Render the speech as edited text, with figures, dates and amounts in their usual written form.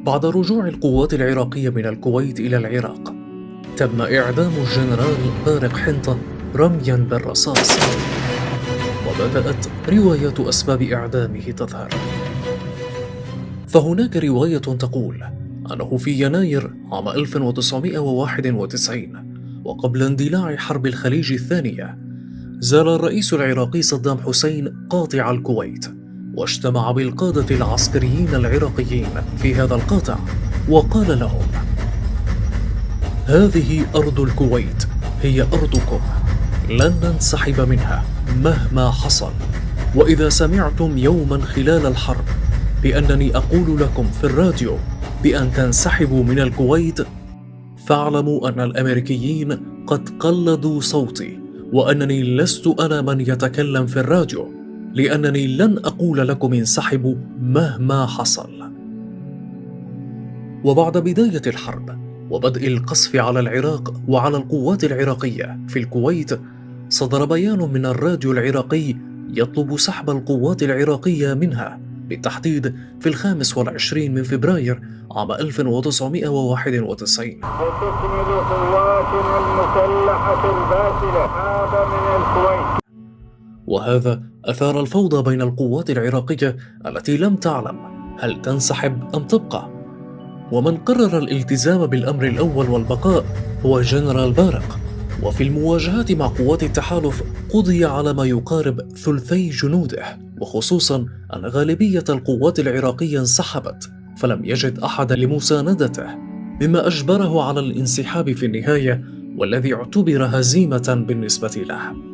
بعد رجوع القوات العراقية من الكويت إلى العراق، تم إعدام الجنرال بارق حنطة رمياً بالرصاص، وبدأت رواية أسباب إعدامه تظهر. فهناك رواية تقول أنه في يناير عام 1991 وقبل اندلاع حرب الخليج الثانية، زار الرئيس العراقي صدام حسين قاطع الكويت، واجتمع بالقادة العسكريين العراقيين في هذا القاطع، وقال لهم: هذه أرض الكويت، هي أرضكم، لن ننسحب منها مهما حصل. وإذا سمعتم يوما خلال الحرب بأنني أقول لكم في الراديو بأن تنسحبوا من الكويت، فاعلموا أن الأمريكيين قد قلدوا صوتي، وأنني لست أنا من يتكلم في الراديو، لأنني لن أقول لكم انسحبوا مهما حصل. وبعد بداية الحرب وبدء القصف على العراق وعلى القوات العراقية في الكويت، صدر بيان من الراديو العراقي يطلب سحب القوات العراقية منها، بالتحديد في 25 من فبراير عام 1991. وتكمل قواتنا المسلحة الباسلة هذا من الكويت. وهذا أثار الفوضى بين القوات العراقية التي لم تعلم هل تنسحب أم تبقى. ومن قرر الالتزام بالأمر الأول والبقاء هو جنرال بارق. وفي المواجهات مع قوات التحالف قضي على ما يقارب ثلثي جنوده، وخصوصا أن غالبية القوات العراقية انسحبت، فلم يجد أحدا لمساندته، مما أجبره على الانسحاب في النهاية، والذي اعتبر هزيمة بالنسبة له.